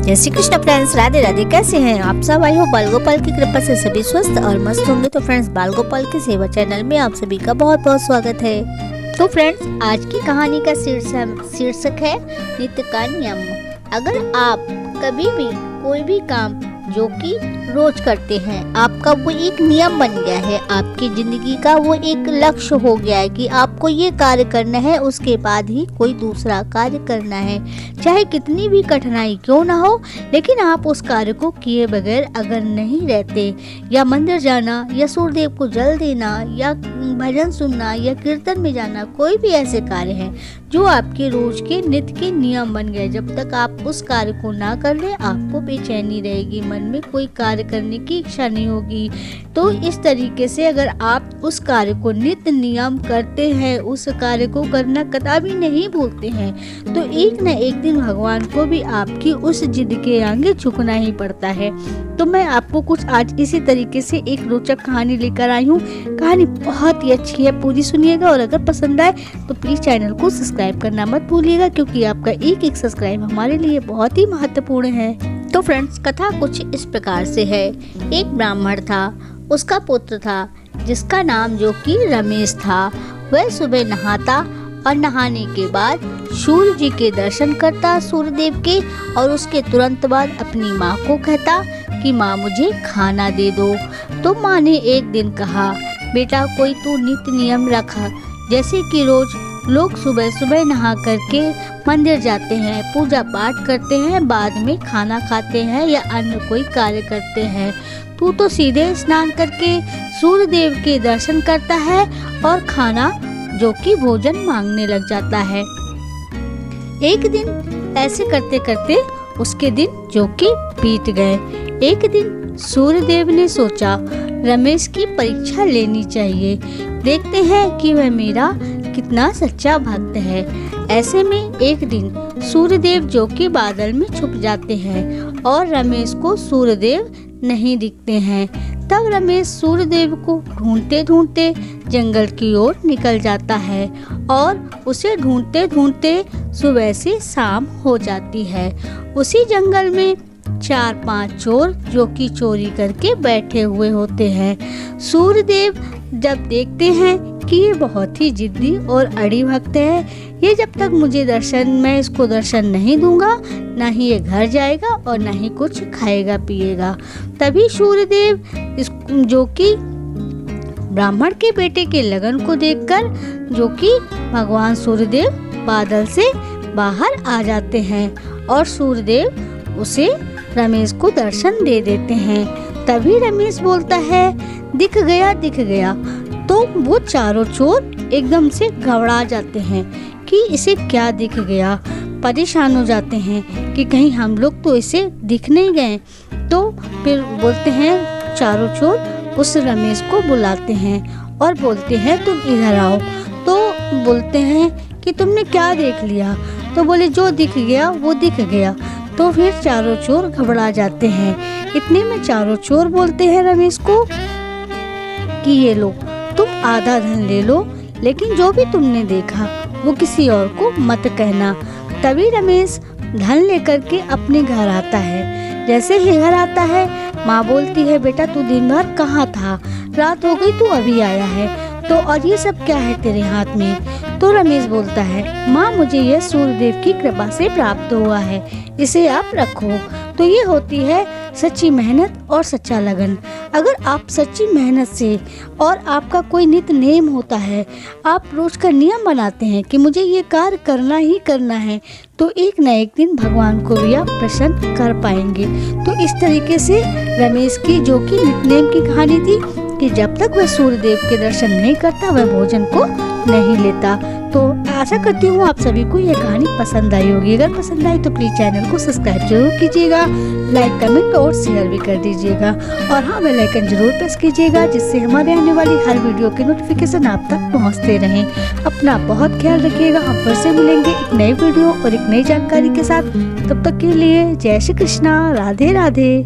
जय श्री कृष्ण फ्रेंड्स, राधे राधे। कैसे हैं आप सब? आई हो बाल गोपाल की कृपा से सभी स्वस्थ और मस्त होंगे। तो फ्रेंड्स, बाल गोपाल की सेवा चैनल में आप सभी का बहुत बहुत स्वागत है। तो फ्रेंड्स, आज की कहानी का शीर्षक है नित्य का नियम। अगर आप कभी भी कोई भी काम जो कि रोज करते हैं, आपका वो एक नियम बन गया है, आपकी जिंदगी का वो एक लक्ष्य हो गया है कि आपको ये कार्य करना है, उसके बाद ही कोई दूसरा कार्य करना है, चाहे कितनी भी कठिनाई क्यों ना हो। लेकिन आप उस कार्य को किए बगैर अगर नहीं रहते, या मंदिर जाना, या सूर्यदेव को जल देना, या भजन सुनना, या कीर्तन में जाना, कोई भी ऐसे कार्य हैं जो आपके रोज के नित्य के नियम बन गए, जब तक आप उस कार्य को ना कर ले, आपको बेचैनी रहेगी, मन में कोई कार्य करने की इच्छा नहीं होगी। तो इस तरीके से अगर आप उस कार्य को नित्य नियम करते हैं, उस कार्य को करना कदापि नहीं भूलते हैं, तो एक न एक दिन भगवान को भी आपकी उस जिद के आगे झुकना ही पड़ता है। तो मैं आपको कुछ आज इसी तरीके से एक रोचक कहानी लेकर आई हूँ। कहानी बहुत ही अच्छी है, पूरी सुनिएगा, और अगर पसंद आए तो प्लीज चैनल को सब्सक्राइब करना मत भूलिएगा, क्योंकि आपका एक एक सब्सक्राइब हमारे लिए बहुत ही महत्वपूर्ण है। तो फ्रेंड्स, कथा कुछ इस प्रकार से है। एक ब्राह्मण था, उसका पुत्र था जिसका नाम जो कि रमेश था। वह सुबह नहाता और नहाने के बाद सूर्य जी के दर्शन करता, सूर्यदेव के, और उसके तुरंत बाद अपनी माँ को कहता कि माँ मुझे खाना दे दो। तो माँ ने एक दिन कहा, बेटा कोई तू नित्य नियम रखा, जैसे कि रोज लोग सुबह सुबह नहा करके मंदिर जाते हैं, पूजा पाठ करते हैं, बाद में खाना खाते हैं या अन्य कोई कार्य करते हैं। तू तो सीधे स्नान करके सूर्य देव के दर्शन करता है और खाना जो कि भोजन मांगने लग जाता है। एक दिन ऐसे करते करते उसके दिन जो कि बीत गए। एक दिन सूर्य देव ने सोचा रमेश की परीक्षा लेनी चाहिए, देखते हैं कि वह मेरा कितना सच्चा भक्त है। ऐसे में एक दिन सूर्यदेव जो कि बादल में छुप जाते हैं और रमेश को सूर्यदेव नहीं दिखते हैं। तब रमेश सूर्यदेव को ढूंढते ढूंढते जंगल की ओर निकल जाता है और उसे ढूंढते ढूंढते सुबह से शाम हो जाती है। उसी जंगल में 4-5 चोर जो कि चोरी करके बैठे हुए होते हैं। सूर्यदेव जब देखते हैं कि ये बहुत ही जिद्दी और अड़ी भक्त है, ये जब तक मुझे मैं इसको दर्शन नहीं दूंगा, ना ही ये घर जाएगा और ना ही कुछ खाएगा पिएगा। तभी सूर्यदेव जो कि ब्राह्मण के बेटे के लगन को देखकर जो कि भगवान सूर्यदेव बादल से बाहर आ जाते हैं और सूर्यदेव उसे रमेश को दर्शन दे देते हैं। तभी रमेश बोलता है, दिख गया दिख गया। तो वो चारों चोर एकदम से घबरा जाते हैं कि इसे क्या दिख गया, परेशान हो जाते हैं कि कहीं हम लोग तो इसे दिख नहीं गए। तो फिर बोलते हैं चारों चोर उस रमेश को बुलाते हैं और बोलते हैं तुम इधर आओ। तो बोलते हैं कि तुमने क्या देख लिया? तो बोले जो दिख गया वो दिख गया। तो फिर चारों चोर घबरा जाते हैं। इतने में चारों चोर बोलते हैं रमेश को कि ये लो, तुम आधा धन ले लो, लेकिन जो भी तुमने देखा वो किसी और को मत कहना। तभी रमेश धन लेकर के अपने घर आता है। जैसे ही घर आता है, माँ बोलती है, बेटा तू दिन भर कहाँ था? रात हो गई, तू अभी आया है, तो और ये सब क्या है तेरे हाथ में? तो रमेश बोलता है, माँ मुझे यह सूर्यदेव की कृपा से प्राप्त हुआ है, इसे आप रखो। तो ये होती है सच्ची मेहनत और सच्चा लगन। अगर आप सच्ची मेहनत से, और आपका कोई नित्य नेम होता है, आप रोज का नियम बनाते हैं कि मुझे ये कार्य करना ही करना है, तो एक न एक दिन भगवान को भी आप प्रसन्न कर पाएंगे। तो इस तरीके से रमेश की जो कि नित्य नेम की कहानी थी कि जब तक वह सूर्यदेव के दर्शन नहीं करता, वह भोजन को नहीं लेता। तो आशा करती हूँ आप सभी को यह कहानी पसंद आई होगी। अगर पसंद आई तो प्लीज चैनल को सब्सक्राइब जरूर कीजिएगा, लाइक कमेंट और शेयर भी कर दीजिएगा, और हाँ बेल आइकन जरूर प्रेस कीजिएगा, जिससे हमारे आने वाली हर वीडियो के नोटिफिकेशन आप तक पहुँचते रहें। अपना बहुत ख्याल रखिएगा। हम फिर से मिलेंगे एक नई वीडियो और एक नई जानकारी के साथ। तब तक के लिए जय श्री कृष्णा, राधे राधे।